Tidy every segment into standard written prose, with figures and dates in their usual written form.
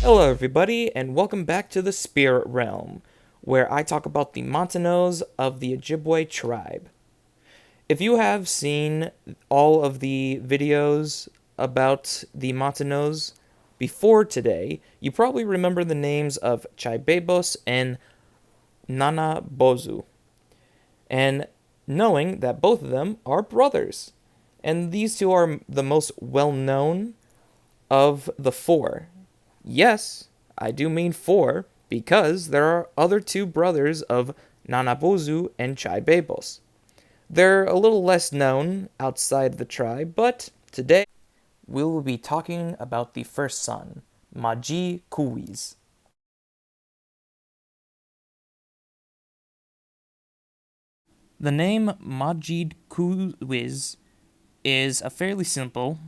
Hello, everybody, and welcome back to the Spirit Realm, where I talk about the Manitous of the Ojibwe tribe. If you have seen all of the videos about the Manitous before today, you probably remember the names of Chaibebos and Nanabozu, and knowing that both of them are brothers. And these two are the most well known of the four. Yes, I do mean four, because there are other two brothers of Nanabozu and Chaibebos. They're a little less known outside the tribe, but today we will be talking about the first son, Maudjee-Kawiss. The name Maudjee-Kawiss is a fairly simple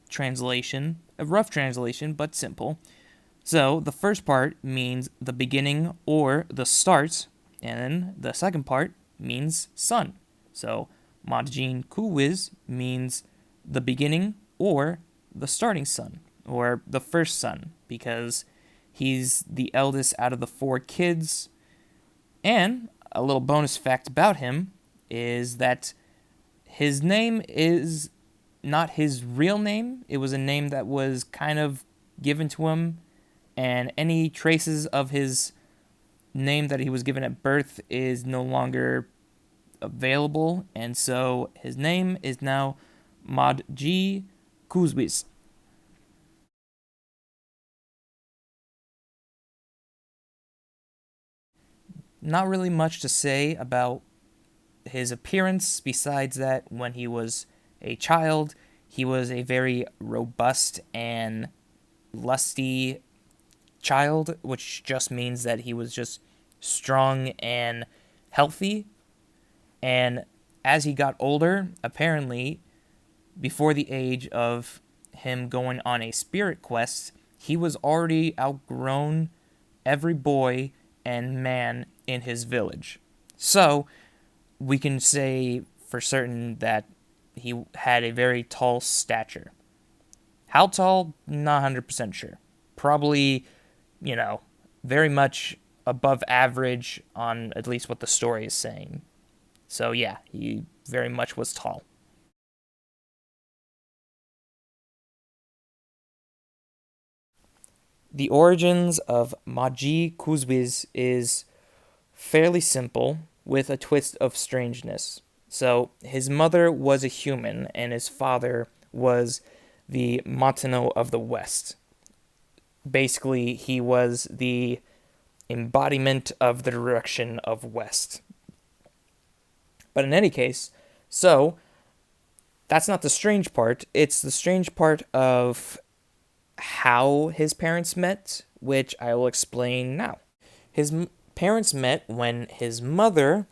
translation, a rough translation, but simple. So the first part means the beginning or the start, and then the second part means sun. So Maudjee-Kawiss means the beginning or the starting sun, or the first son, because he's the eldest out of the four kids. And a little bonus fact about him is that his name is not his real name. It was a name that was kind of given to him, and any traces of his name that he was given at birth is no longer available, and so his name is now Maudjee-Kawiss. Not really much to say about his appearance besides that when he was a child, he was a very robust and lusty child, which just means that he was just strong and healthy. And as he got older, apparently, before the age of him going on a spirit quest, he was already outgrown every boy and man in his village. So, we can say for certain that he had a very tall stature. How tall? Not 100% sure. Probably, you know, very much above average on at least what the story is saying. So, yeah, he very much was tall. The origins of Maudjee-Kawiss is fairly simple with a twist of strangeness. So, his mother was a human and his father was the Manitou of the West. Basically, he was the embodiment of the direction of West. But in any case, so that's not the strange part. It's the strange part of how his parents met, which I will explain now. His parents met when his mother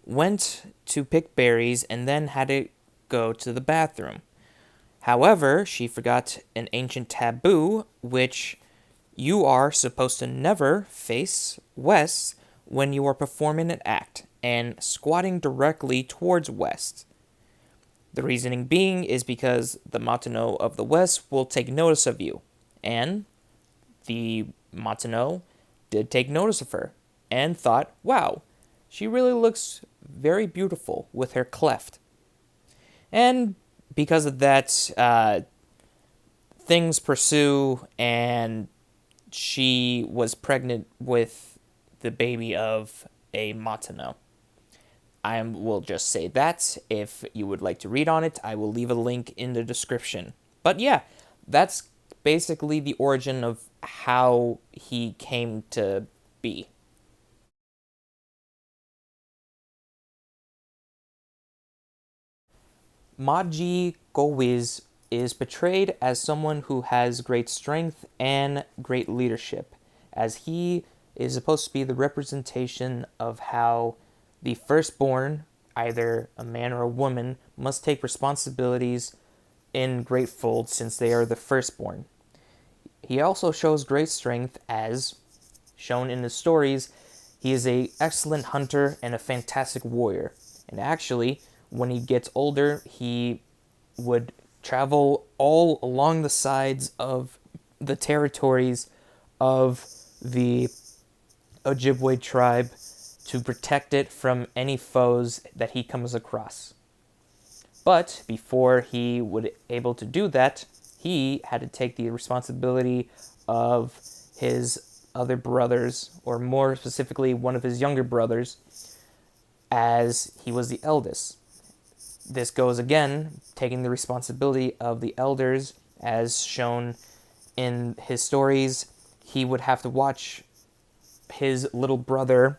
went to pick berries and then had to go to the bathroom. However, she forgot an ancient taboo, which you are supposed to never face west when you are performing an act and squatting directly towards west. The reasoning being is because the Martineau of the West will take notice of you. And the Martineau did take notice of her and thought, wow, she really looks very beautiful with her cleft. And because of that, things pursue, and she was pregnant with the baby of a Martineau. I will just say that. If you would like to read on it, I will leave a link in the description. But yeah, that's basically the origin of how he came to be. Maudjee-Kawiss is portrayed as someone who has great strength and great leadership, as he is supposed to be the representation of how the firstborn, either a man or a woman, must take responsibilities in greatfold since they are the firstborn. He also shows great strength as shown in the stories. He is an excellent hunter and a fantastic warrior. And actually, when he gets older, he would travel all along the sides of the territories of the Ojibwe tribe to protect it from any foes that he comes across. But before he would able to do that, he had to take the responsibility of his other brothers, or more specifically, one of his younger brothers, as he was the eldest. This goes again, taking the responsibility of the elders, as shown in his stories. He would have to watch his little brother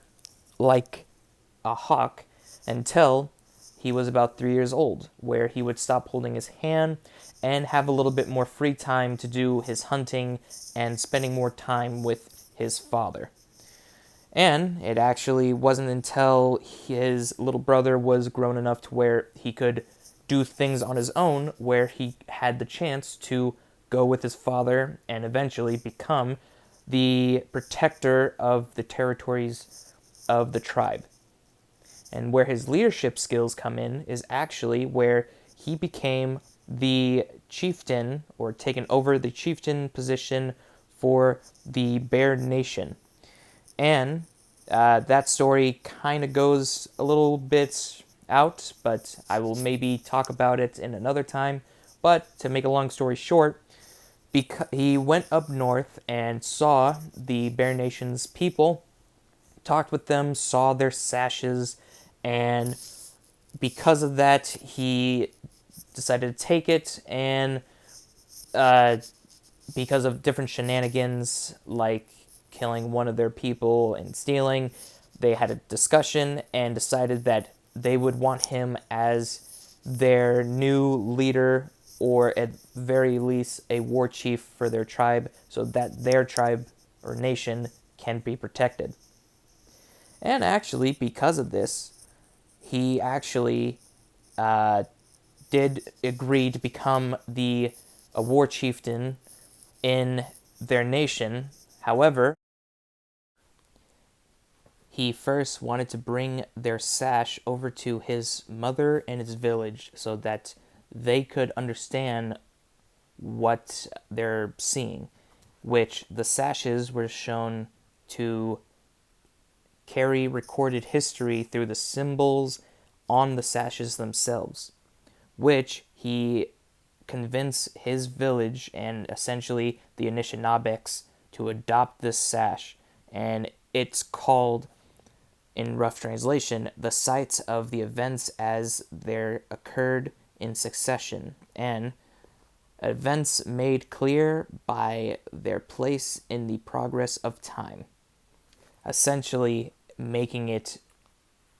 like a hawk until he was about 3 years old, where he would stop holding his hand and have a little bit more free time to do his hunting and spending more time with his father. And it actually wasn't until his little brother was grown enough to where he could do things on his own, where he had the chance to go with his father and eventually become the protector of the territories of the tribe. And where his leadership skills come in is actually where he became the chieftain, or taken over the chieftain position for the Bear Nation. And that story kind of goes a little bit out, but I will maybe talk about it in another time. But to make a long story short, he went up north and saw the Bear Nation's people, talked with them, saw their sashes, and because of that, he decided to take it, and because of different shenanigans, like killing one of their people and stealing, they had a discussion and decided that they would want him as their new leader, or at very least a war chief for their tribe, so that their tribe or nation can be protected. And actually, because of this, he actually did agree to become a war chieftain in their nation. However, he first wanted to bring their sash over to his mother and his village so that they could understand what they're seeing, which the sashes were shown to carry recorded history through the symbols on the sashes themselves, which he convinced his village and essentially the Anishinaabeks to adopt this sash. And it's called, in rough translation, the sites of the events as they occurred in succession, and events made clear by their place in the progress of time, essentially making it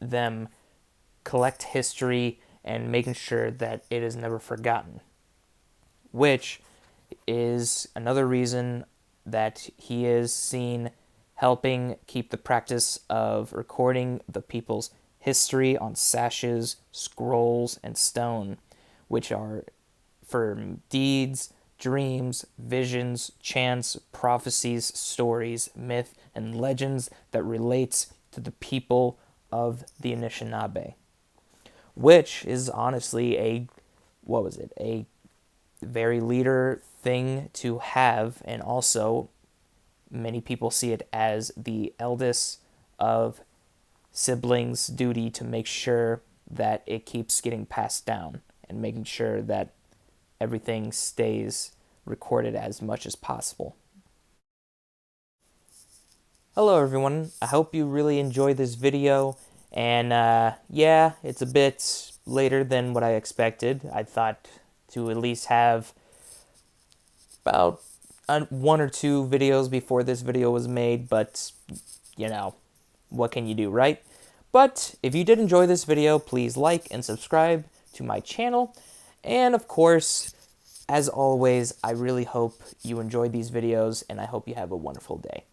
them collect history and making sure that it is never forgotten, which is another reason that he is seen helping keep the practice of recording the people's history on sashes, scrolls, and stone, which are for deeds, dreams, visions, chants, prophecies, stories, myth, and legends that relates to the people of the Anishinaabe, which is honestly a very leader thing to have, and also many people see it as the eldest of siblings' duty to make sure that it keeps getting passed down and making sure that everything stays recorded as much as possible. Hello everyone, I hope you really enjoyed this video, and yeah, it's a bit later than what I expected. I thought to at least have about one or two videos before this video was made, but you know, what can you do, right? But if you did enjoy this video, please like and subscribe to my channel, and of course, as always, I really hope you enjoyed these videos, and I hope you have a wonderful day.